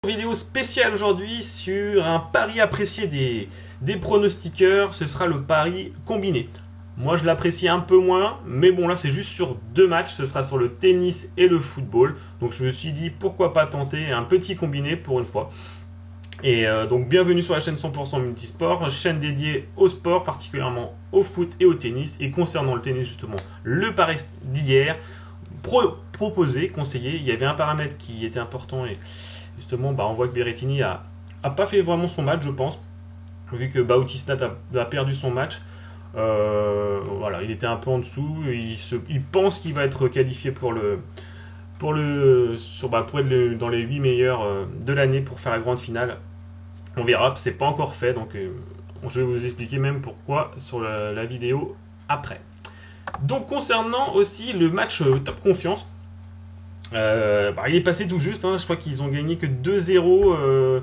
Vidéo spéciale aujourd'hui sur un pari apprécié des pronostiqueurs, ce sera le pari combiné. Moi je l'apprécie un peu moins, mais bon là c'est juste sur deux matchs, ce sera sur le tennis et le football. Donc je me suis dit pourquoi pas tenter un petit combiné pour une fois. Et donc bienvenue sur la chaîne 100% Multisport, chaîne dédiée au sport, particulièrement au foot et au tennis. Et concernant le tennis justement, le pari d'hier, proposé, conseillé, il y avait un paramètre qui était important et justement on voit que Berrettini a pas fait vraiment son match je pense, vu que Bautista a perdu son match. Voilà, il était un peu en dessous, il pense qu'il va être qualifié pour être dans les 8 meilleurs de l'année pour faire la grande finale. On verra, c'est pas encore fait, donc je vais vous expliquer même pourquoi sur la vidéo après. Donc concernant aussi le match Top Confiance, il est passé tout juste, hein, je crois qu'ils ont gagné que 2-0.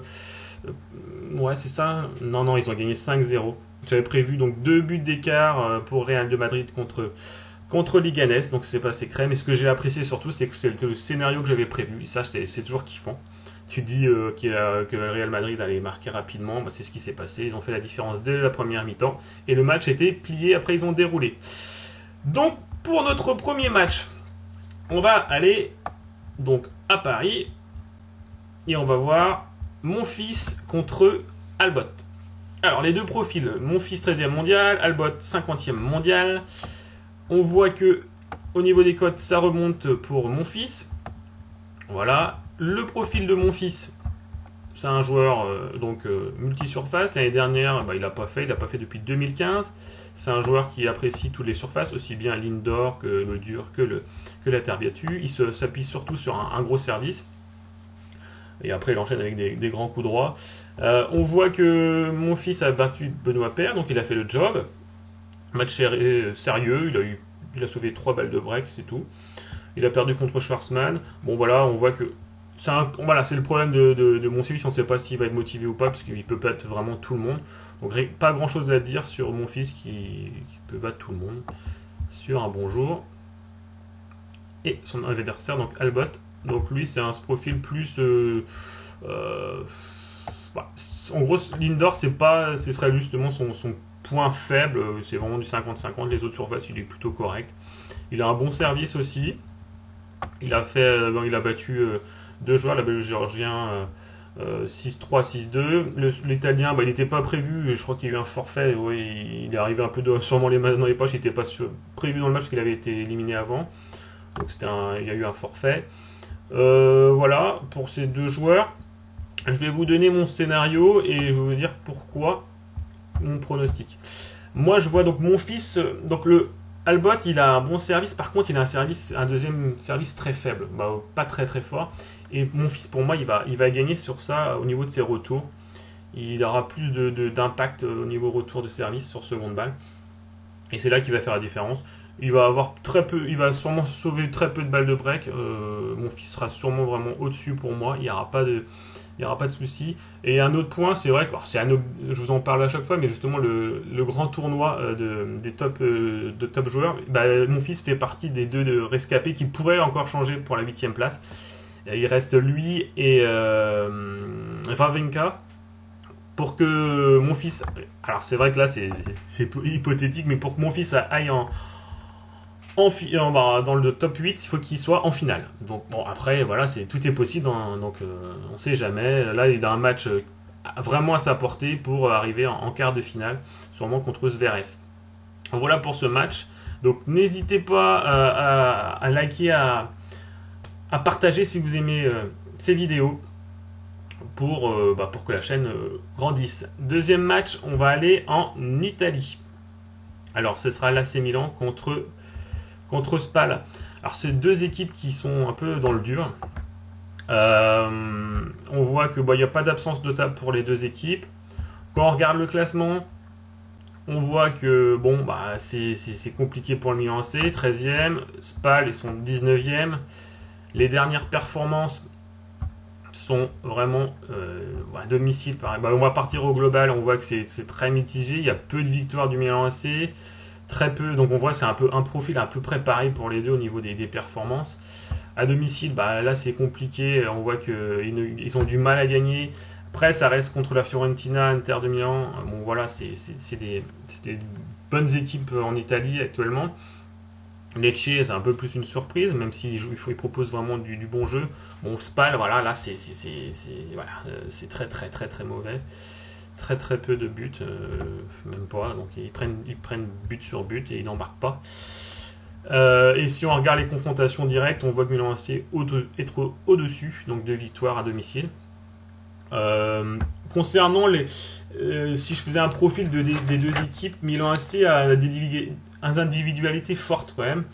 Ouais, c'est ça. Non, ils ont gagné 5-0. J'avais prévu donc 2 buts d'écart pour Real de Madrid contre Leganés, donc c'est passé crème. Et ce que j'ai apprécié surtout, c'est que c'était le scénario que j'avais prévu. Et ça, c'est toujours kiffant. Tu dis que le Real Madrid allait marquer rapidement, c'est ce qui s'est passé. Ils ont fait la différence dès la première mi-temps. Et le match était plié, après ils ont déroulé. Donc, pour notre premier match, on va aller donc à Paris. Et on va voir Monfils contre Albot. Alors, les deux profils, Monfils 13e mondial, Albot 50e mondial. On voit que au niveau des cotes, ça remonte pour Monfils. Voilà. Le profil de Monfils, c'est un joueur multi-surface. L'année dernière, il n'a pas fait depuis 2015. C'est un joueur qui apprécie toutes les surfaces, aussi bien l'indoor que le dur que la terre battue. Il s'appuie surtout sur un gros service. Et après, il enchaîne avec des grands coups droits. On voit que Monfils a battu Benoît Paire, donc il a fait le job. Match sérieux, il a sauvé 3 balles de break, c'est tout. Il a perdu contre Schwarzman. Bon voilà, on voit que c'est le problème de Monfils, on ne sait pas s'il va être motivé ou pas, parce qu'il peut battre vraiment tout le monde. Donc pas grand chose à dire sur Monfils qui peut battre tout le monde sur un bon jour. Et son adversaire, donc Albot. Donc lui, c'est un profil plus... en gros, l'indoor, ce serait justement son point faible. C'est vraiment du 50-50. Les autres surfaces, il est plutôt correct. Il a un bon service aussi. Il a battu deux joueurs, le géorgien 6-3, 6-2. L'italien, il n'était pas prévu. Je crois qu'il y a eu un forfait. Ouais, il est arrivé un peu sûrement les mains dans les poches. Il n'était pas prévu dans le match parce qu'il avait été éliminé avant. Donc il y a eu un forfait. Voilà, pour ces deux joueurs, je vais vous donner mon scénario et je vais vous dire pourquoi mon pronostic. Moi, je vois donc Monfils, donc le Albot, il a un bon service, par contre, il a un deuxième service très faible, pas très très fort. Et Monfils, pour moi, il va gagner sur ça au niveau de ses retours. Il aura plus d'impact au niveau retour de service sur seconde balle. Et c'est là qu'il va faire la différence. Il va sûrement sauver très peu de balles de break. Monfils sera sûrement vraiment au-dessus pour moi. Il n'y aura pas de souci. Et un autre point, c'est vrai que je vous en parle à chaque fois, mais justement le grand tournoi des top joueurs, Monfils fait partie des deux de rescapés qui pourraient encore changer pour la 8e place. Il reste lui et Wawrinka. Pour que Monfils... Alors c'est vrai que là c'est hypothétique, mais pour que Monfils aille dans le top 8, il faut qu'il soit en finale. Donc bon, après, voilà, tout est possible, hein, donc on ne sait jamais. Là, il a un match vraiment à sa portée pour arriver en quart de finale, sûrement contre Zverev. Donc, voilà pour ce match. Donc n'hésitez pas à liker, à partager si vous aimez ces vidéos pour que la chaîne grandisse. Deuxième match, on va aller en Italie. Alors ce sera l'AC Milan contre Spal. Alors c'est deux équipes qui sont un peu dans le dur. On voit que il n'y a pas d'absence notable pour les deux équipes. Quand on regarde le classement, on voit que c'est compliqué pour le Milan AC, 13e. Spal ils sont 19e. Les dernières performances sont vraiment à domicile. On va partir au global, on voit que c'est très mitigé. Il y a peu de victoires du Milan AC. Très peu, donc on voit c'est un profil à peu près pareil pour les deux au niveau des performances. À domicile, bah, là c'est compliqué, on voit qu'ils ont du mal à gagner. Après, ça reste contre la Fiorentina, Inter de Milan. Bon, voilà, c'est des bonnes équipes en Italie actuellement. Lecce, c'est un peu plus une surprise, même s'il propose vraiment du bon jeu. Bon, Spal, voilà, là, voilà, c'est très, très, très, très mauvais. Très, très peu de buts, même pas. Donc, ils prennent but sur but et ils n'embarquent pas. Et si on regarde les confrontations directes, on voit que Milan AC est au-dessus, donc 2 victoires à domicile. Concernant si je faisais un profil des deux équipes, Milan AC a des individualités fortes quand même.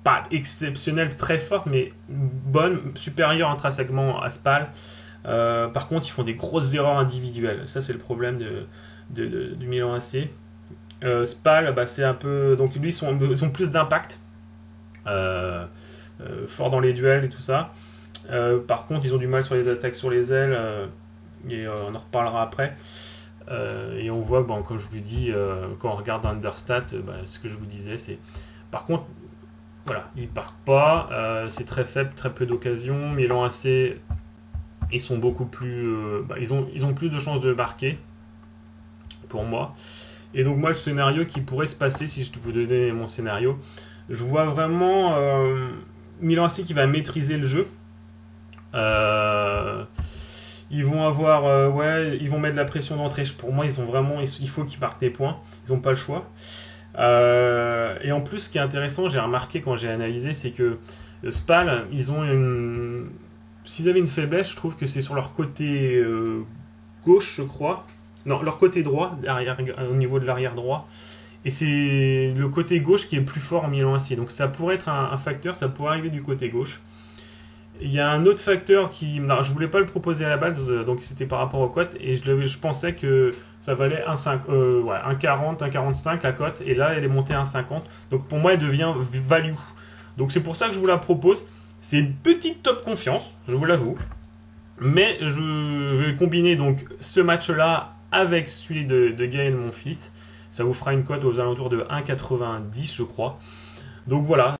Pas exceptionnelles, très fortes, mais bonnes, supérieures intrinsèquement à Spal. Par contre, ils font des grosses erreurs individuelles. Ça, c'est le problème du Milan AC. Spal, bah, c'est un peu. Donc, lui, ils ont plus d'impact. Fort dans les duels et tout ça. Par contre, ils ont du mal sur les attaques sur les ailes. Et on en reparlera après. Et on voit, bon, comme je vous dis, quand on regarde Understat, bah, ce que je vous disais, c'est. Par contre, voilà, ils partent pas. C'est très faible, très peu d'occasions. Milan AC, ils sont beaucoup plus. Bah, ils ont plus de chances de marquer, pour moi. Et donc, moi, le scénario qui pourrait se passer, si je vous donnais mon scénario, je vois vraiment Milan AC qui va maîtriser le jeu. Ils vont avoir, ils vont mettre la pression d'entrée. Pour moi, il faut qu'ils marquent des points. Ils n'ont pas le choix. Et en plus, ce qui est intéressant, j'ai remarqué quand j'ai analysé, c'est que Spal, s'ils avaient une faiblesse, je trouve que c'est sur leur côté gauche, je crois. Non, leur côté droit, au niveau de l'arrière droit. Et c'est le côté gauche qui est plus fort en Milan AC. Donc ça pourrait être un facteur, ça pourrait arriver du côté gauche. Il y a un autre facteur non, je voulais pas le proposer à la base, donc c'était par rapport aux cotes, et je pensais que ça valait 1,40, 1,45 la cote, et là elle est montée à 1,50. Donc pour moi elle devient value. Donc c'est pour ça que je vous la propose. C'est une petite top confiance, je vous l'avoue. Mais je vais combiner donc ce match-là avec celui de Gaël, mon fils. Ça vous fera une cote aux alentours de 1,90, je crois. Donc voilà.